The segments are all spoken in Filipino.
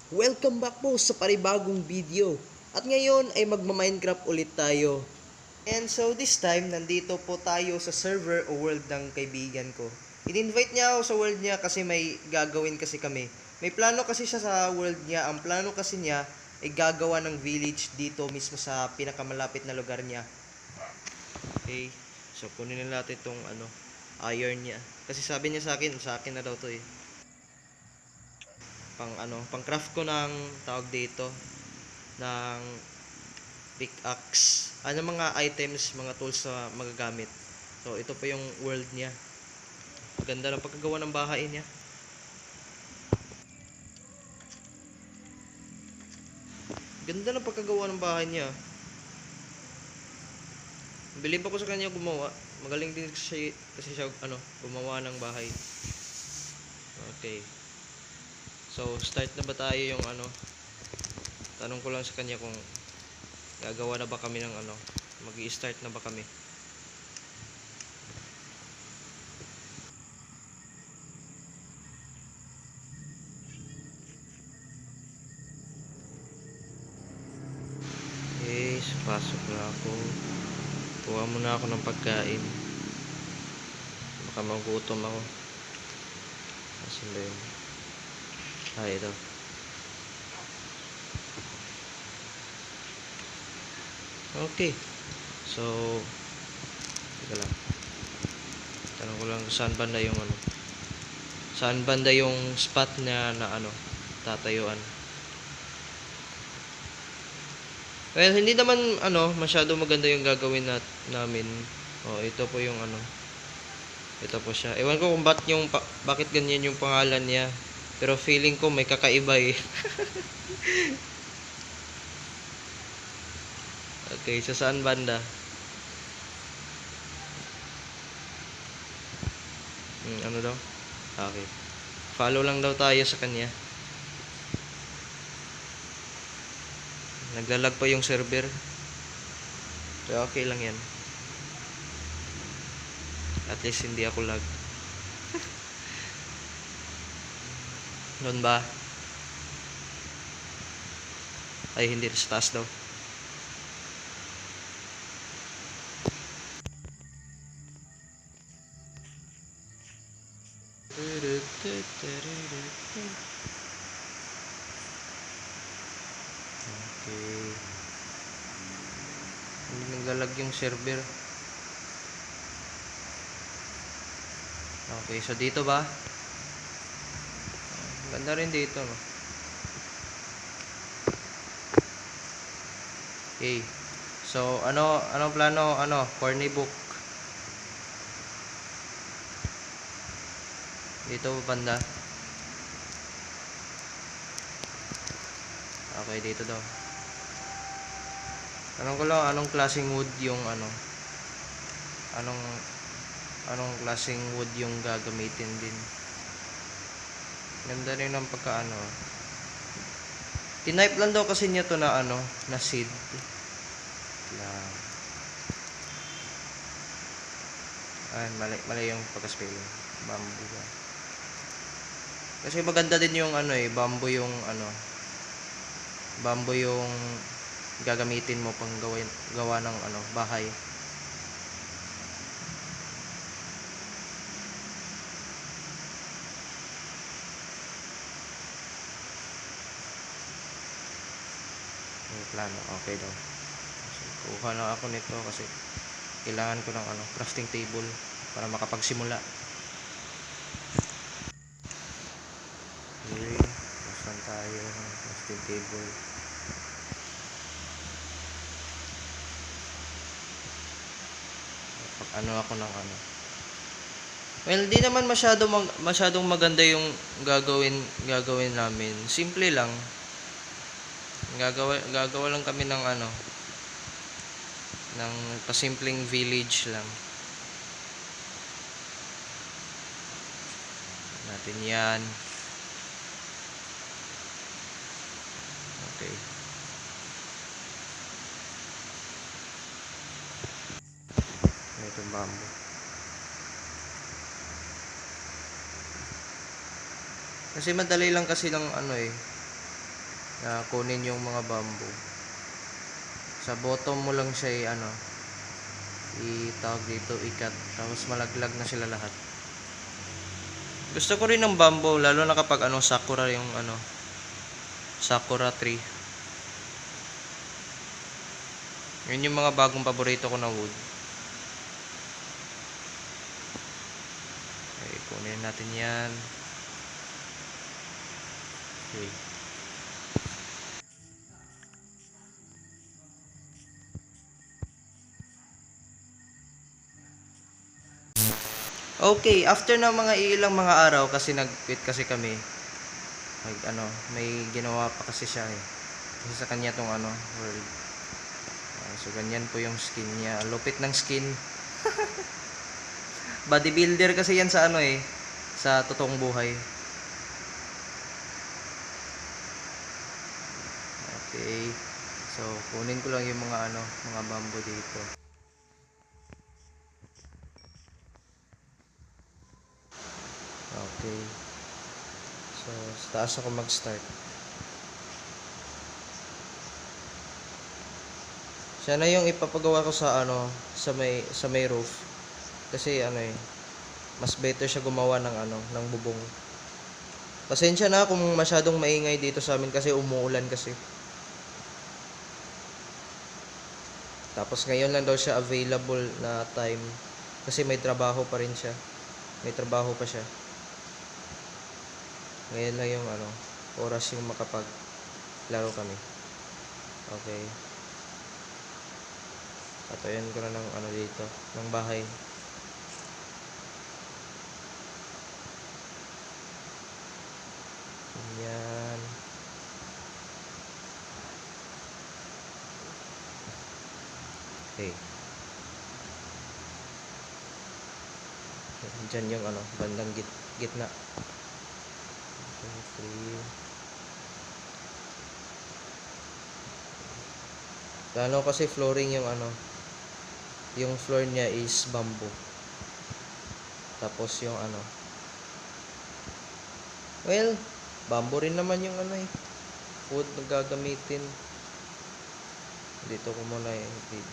Welcome back po sa panibagong video. At ngayon ay magma-Minecraft ulit tayo. And so this time, nandito po tayo sa server o world ng kaibigan ko. In-invite niya ako sa world niya kasi may gagawin kasi kami. May plano kasi siya sa world niya. Ang plano kasi niya ay gagawa ng village dito mismo sa pinakamalapit na lugar niya. Okay. So kunin na natin itong iron niya. Kasi sabi niya sa akin na daw to eh. Pang craft ko ng tawag dito ng pickaxe. Mga items, mga tools na magagamit. So ito pa yung world niya. Ganda ng pagkagawa ng bahay niya. Ganda ng pagkagawa ng bahay niya. Bilib ako sa kanya gumawa. Magaling din kasi siya gumawa ng bahay. Okay. So start na ba tayo yung tanong ko lang sa kanya kung gagawa na ba kami ng magi-start na ba kami. Okay, pasok na ako. Kuha muna ako ng pagkain. Baka magutom ako. Asan ba yun? Ito. Okay. So, teka lang. Tanong ko lang saan banda yung saan banda yung spot na tatayuan. Well, hindi naman masyado maganda yung gagawin namin. Ito po yung ito po siya. Ewan ko kung bakit ganyan yung pangalan niya. Pero feeling ko may kakaiba eh. Okay, so saan banda? Ano daw? Okay. Follow lang daw tayo sa kanya. Naglalag pa yung server. Pero okay lang yan. At least hindi ako lag. Noon ba? Ay, hindi. Sa taas daw. Okay. Hindi naglalag yung server. Okay, so dito ba? Ganda rin dito, no? Okay. So, anong plano? Corny book. Dito banda. Okay, dito daw. Tanong ko lang, anong klaseng wood yung anong klaseng wood yung gagamitin din. Ganda rin ng Tinipe lang daw kasi niya to na na seed. Lang. Ay, mali yung pagka-spelling. Bamboo ba? Kasi maganda din yung bamboo yung bamboo yung gagamitin mo pang gawa ng bahay. May plano, okay daw. So, kuha na ako nito kasi kailangan ko ng crafting table para makapagsimula. Okay, saan tayo ng crafting table? Ako ng Well, di naman masyadong maganda yung gagawin namin. Simple lang. Gagawa lang kami ng ng pasimpleng village lang. Natin yan. Okay. Ito bamboo. Kasi madali lang kasi ng na kunin yung mga bamboo. Sa bottom mo lang siya itawag dito, ikat, tapos malaglag na sila lahat. Gusto ko rin ng bamboo lalo na kapag sakura yung sakura tree. Yun yung mga bagong paborito ko na wood. Okay, kunin natin yan. Okay. Okay, after ng mga ilang mga araw kasi nag-quit kasi kami. May ginawa pa kasi siya eh. Kasi sa kanya tong world. So ganyan po yung skin niya. Lupit ng skin. Bodybuilder kasi yan sa sa totoong buhay. Okay. So kunin ko lang yung mga bamboo dito. Okay. So sa taas ako mag-start. Siya na yung ipapagawa ko sa sa may roof. Kasi mas better siya gumawa ng bubong. Pasensya na kung masyadong maingay dito sa amin kasi umuulan kasi. Tapos ngayon lang daw siya available na time kasi may trabaho pa rin siya. May trabaho pa siya. Ngayon lang yung oras yung makapaglaro kami. Okay. Patayan ko na ng dito, ng bahay. Yan. Okay. Diyan yung bandang gitna. 2, 3. Plano kasi flooring yung yung floor niya is bamboo. Tapos yung well, bamboo rin naman yung wood na gagamitin. Dito ko muna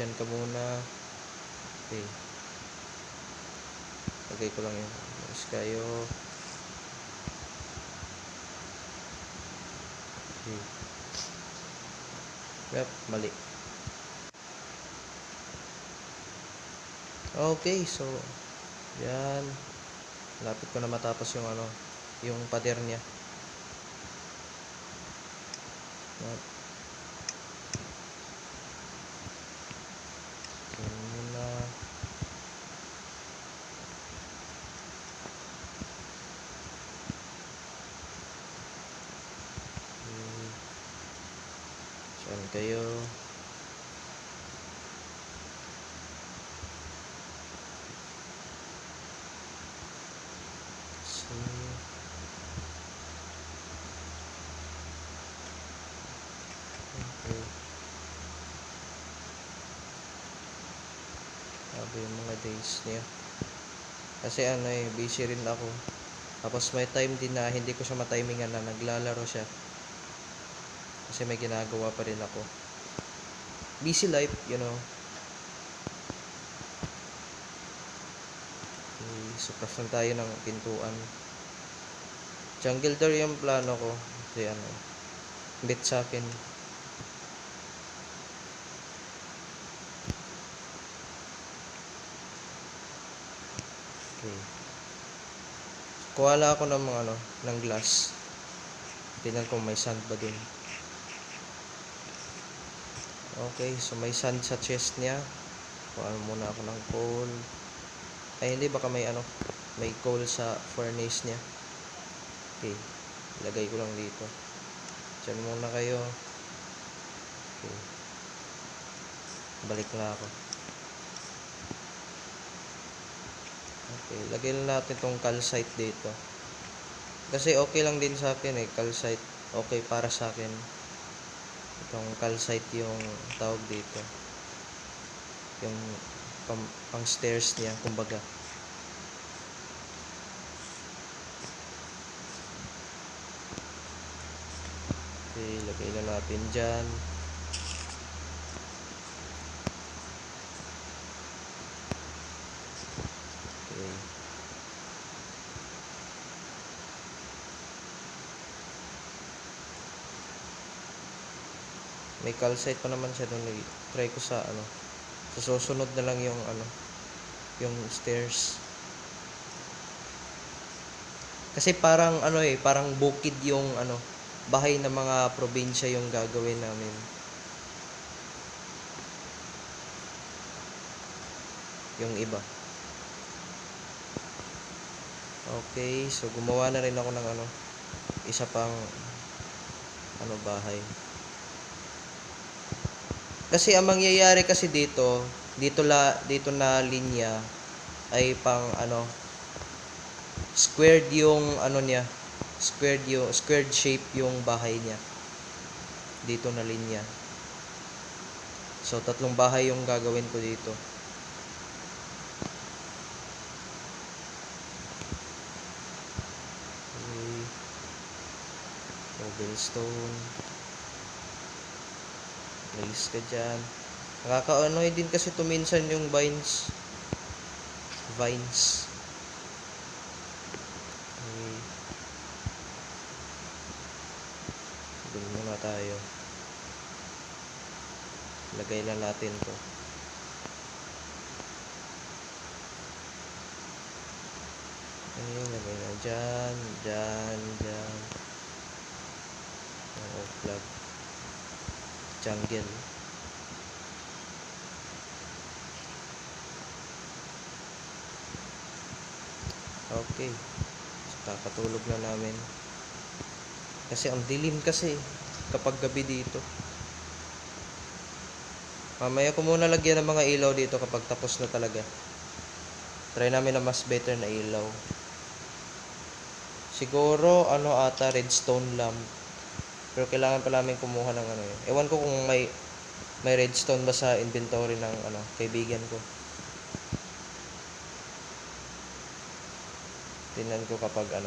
dyan ka muna. Okay. Lagay ko lang yung kayo. Okay. Yep, mali. Okay, so yan. Lapit ko na matapos yung yung pader niya. Yan. Muna. Saan kayo? Okay. Sabi yung mga days niya. Kasi busy rin ako. Tapos may time din na hindi ko siya matimingan na naglalaro siya. Kasi may ginagawa pa rin ako. Busy life, you know. Okay, so craft lang tayo ng pintuan. Jungle door yung plano ko. Kasi bit sa akin. Okay. Kuwala ako ng mga ng glass. Tingnan ko may sand ba dun. Okay, so may sand sa chest niya. Kuha muna ako ng coal. Ay hindi, baka may may coal sa furnace niya. Okay, ilagay ko lang dito. Diyan muna kayo. Okay. Balik na ako. Okay, lagay lang natin tong calcite dito. Kasi okay lang din sa akin calcite. Okay para sa akin. Itong calcite yung tawag dito. Yung pang stairs niya, kumbaga. Okay. Okay, lagay na natin dyan. Okay. May calcite pa naman siya doon. Try ko sa ano. Sa susunod na lang yung ano, yung stairs. Kasi parang ano parang bukid yung ano, bahay ng mga probinsya yung gagawin namin. Yung iba. Okay, so gumawa na rin ako ng ano, isa pang ano bahay. Kasi ang mangyayari kasi dito na linya ay pang ano, squared yung ano niya, squared shape yung bahay niya. Dito na linya. So 3 bahay yung gagawin ko dito. Okay. Cobblestone. Release ka dyan. Nakakaanoy din kasi tuminsan yung vines. Okay. Doon muna tayo. Lagay na natin to. Okay, lagay na dyan. Plug. Jungle. Okay. So, kakatulog na namin. Kasi ang dilim kasi kapag gabi dito. Mamaya ko muna lagyan ng mga ilaw dito kapag tapos na talaga. Try namin na mas better na ilaw. Siguro ano ata redstone lamp. Pero kailangan pa namin kumuha ng ano yun. Ewan ko kung may redstone ba sa inventory ng ano kaibigan ko. Tingnan ko kapag ano,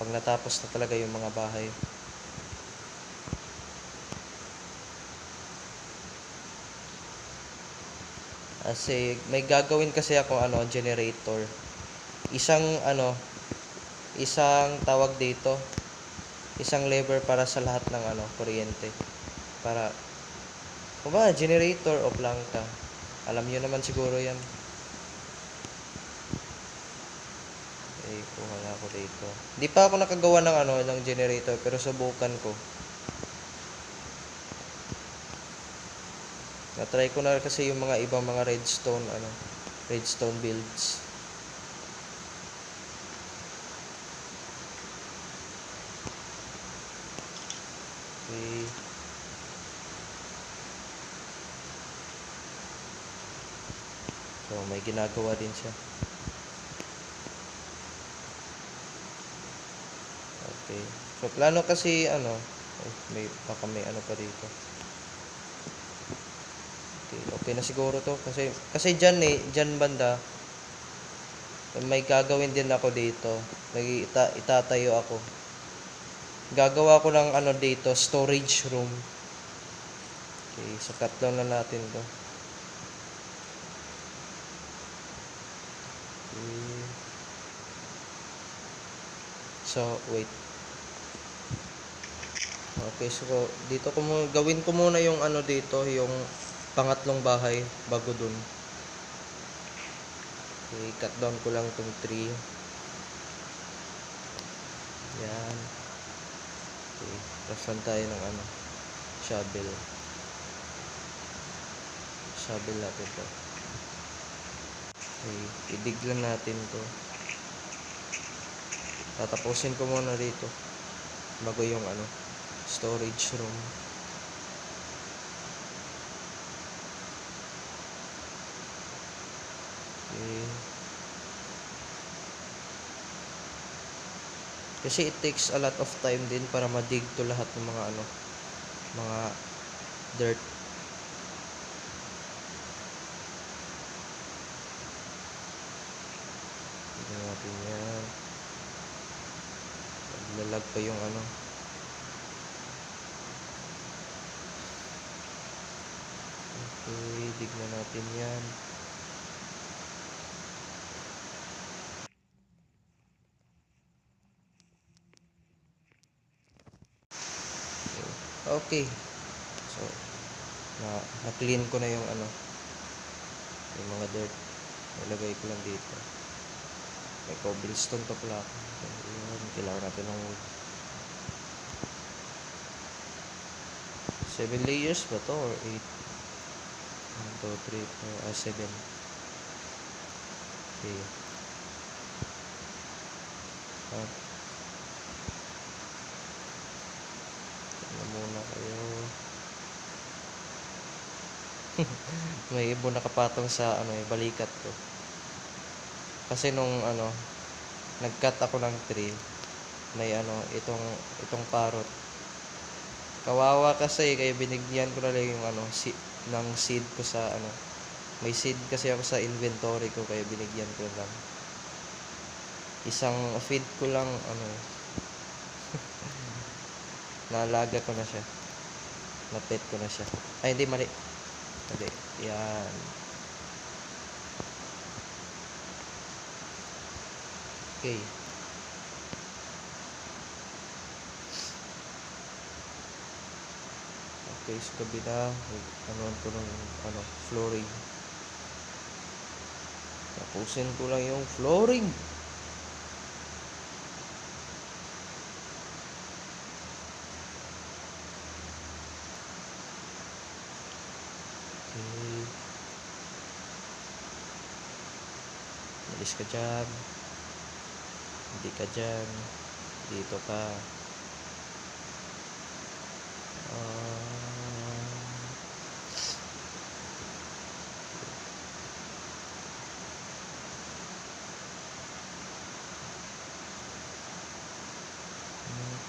pag natapos na talaga yung mga bahay. Kasi may gagawin kasi ako ano generator. Isang tawag dito, isang lever para sa lahat ng ano kuryente. Para kung ba generator o plangka. Alam niyo naman siguro 'yan. Okay, kuha na ako dito. Hindi pa ako nakagawa ng ano ng generator pero subukan ko. Na-try ko na kasi yung mga ibang mga redstone builds. Okay. So, may ginagawa din siya. Okay. So, plano kasi baka may ano pa dito. Okay na siguro to kasi diyan banda may gagawin din ako dito. Itatayo ako. Gagawa ko ng ano dito, storage room. Okay, so cut down na natin to. Okay. So, wait. Okay, so dito gawin ko muna yung ano dito, yung pangatlong bahay bago dun. Okay, cut down ko lang tong tree. Yan. Okay, rasan tayo ng ano, shovel. Shovel natin to. Okay, idig lang natin to. Tatapusin ko muna dito bago yung ano, storage room. Okay. Kasi it takes a lot of time din para ma-dig to lahat ng mga ano, mga dirt. Tignan natin yan. Naglalag pa yung ano. Okay, tignan natin yan. Okay. So, na-clean ko na yung yung mga dirt. Ilagay ko lang dito. May cobblestone to pala. Yun, kailangan natin ng 7 layers ba to or 8? 1, 2, 3, 4, 7. Okay. Tignan muna kayo. May ibon nakapatong sa balikat ko. Kasi nung nag-cut ako ng tree, may itong parrot. Kawawa kasi kaya binigyan ko na lang yung ng seed ko sa may seed kasi ako sa inventory ko kaya binigyan ko lang. Isang feed ko lang naalaga ko na siya. Na-pet ko na siya. Ay hindi, mali. Hindi. Yan. Okay. Okay, sa kabila, ko ng flooring. Tapusin ko lang yung flooring. Okay. Alis ka dyan. Hindi ka dyan. Dito ka.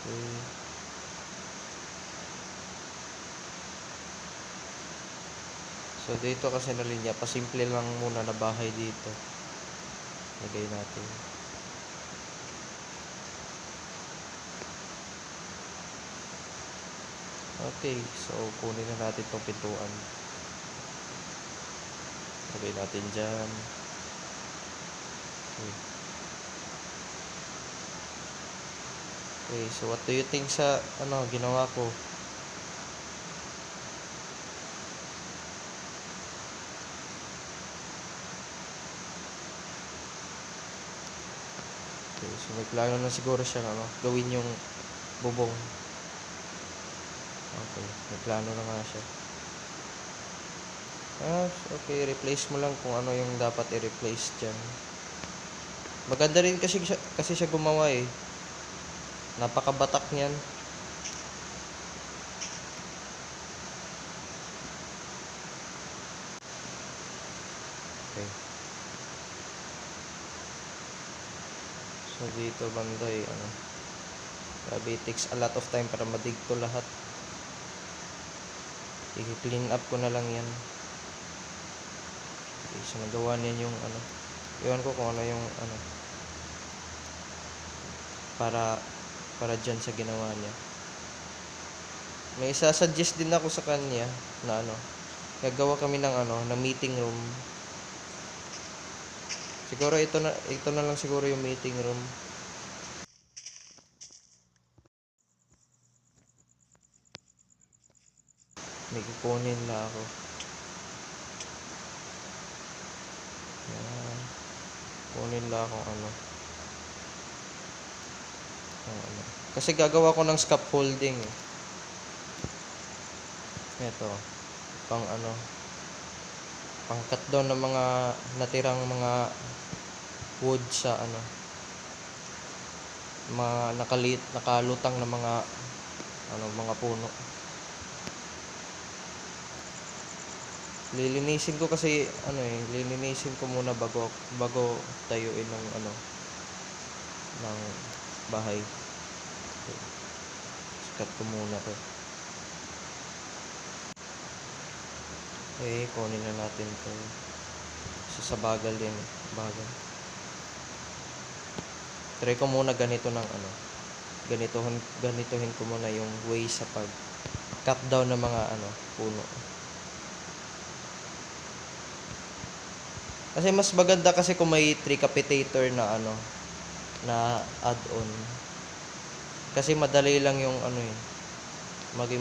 Okay. So dito kasi nalinya, pasimple lang muna na bahay dito. Lagay natin. Okay, so kunin na natin itong pintuan. Lagay natin dyan. Okay. Okay, so what do you think sa ginawa ko? Okay, so may plano na siguro siya gawin yung bubong. Okay, may plano na nga siya. Okay, replace mo lang kung ano yung dapat i-replace dyan. Maganda rin kasi siya gumawa eh. Napakabatak niyan. Okay. So dito banda grabe, it takes a lot of time para madig to lahat. I-clean up ko na lang yan. Okay, so nagawa niyan yung iwan ko kung ano yung para dyan sa ginawa niya. May isa-suggest din ako sa kanya na gagawa kami ng ng meeting room. Siguro ito na lang siguro yung meeting room. May kukunin lang ako. Yan. Kunin lang ako kasi gagawa ko ng scaffolding eh. Ito pang pang-cut down ng mga natirang mga wood sa mga nakalutang na mga mga puno. Lilinisin ko kasi lilinisin ko muna bago tayuin ng ng bahay. Okay. Cut ko muna to. Okay, kunin na natin to. So, sa bagal din. Bagal. Try ko muna ganito ng ganituhin ko muna yung way sa pag cut down ng mga puno. Kasi mas maganda kasi kung may tricapitator na ano, na add-on. Kasi madali lang yung ano eh.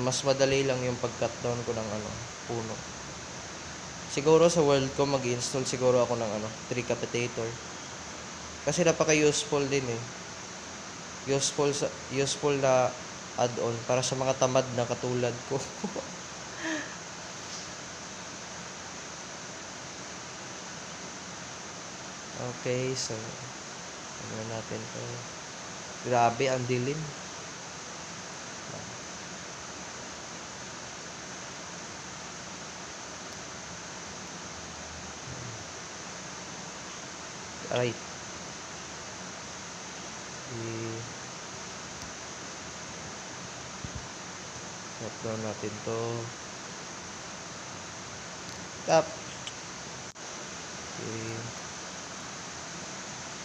Mas madali lang yung pag-cut down ko ng ano, puno. Siguro sa world ko mag-install siguro ako ng ano, tricapitator. Kasi napaka-useful din eh. Useful na add-on para sa mga tamad na katulad ko. Okay, so ano natin to. Grabe, ang dilim. Alright. Shut down natin to. Tap. Okay.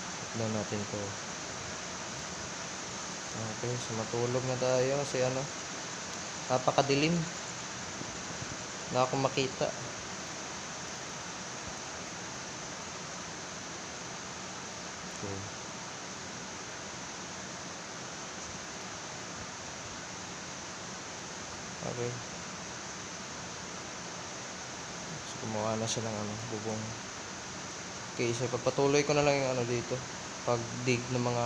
Shut down natin to. Okay, so matulog na tayo kasi ano, napakadilim. Na ako makita. Okay. Okay. So, gumawa na siya ng ano, bubong. Okay, so pagpatuloy ko na lang yung ano dito. Pag dig ng mga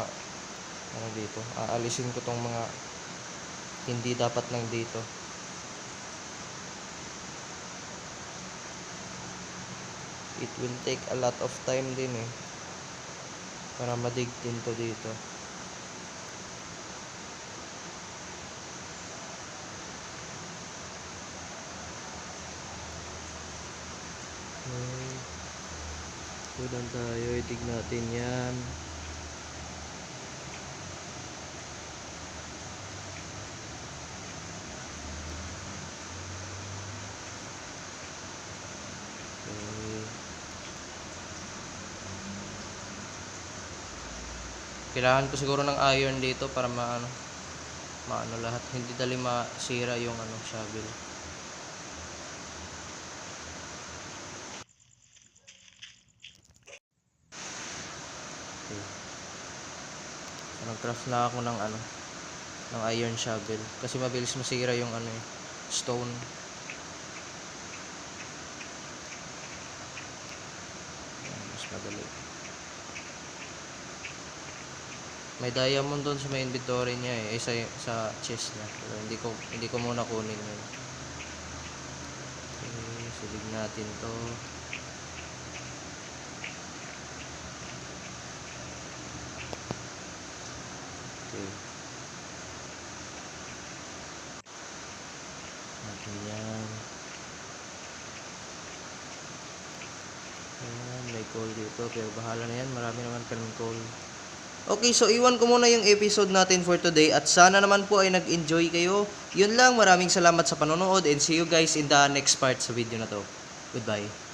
ano dito. Aalisin ko tong mga hindi dapat lang dito. It will take a lot of time din eh. Para madig din to dito. Okay. Tudan tayo, itig natin yan. Okay. Kailangan ko siguro ng iron dito para maano lahat, hindi dali masira yung ano shovel. Okay. So, nag-craft na ako ng ano, ng iron shovel kasi mabilis masira yung ano eh, stone. Mas madali. May diamond doon sa may inventory niya eh, sa chest niya. Pero hindi ko muna kunin yun. Okay, sulig natin to. Okay. Natin yan. Ayan, may coal dito. Pero bahala na yan, marami naman kaming coal. Okay, so iwan ko muna yung episode natin for today at sana naman po ay nag-enjoy kayo. Yun lang, maraming salamat sa panonood and see you guys in the next part sa video na to. Goodbye.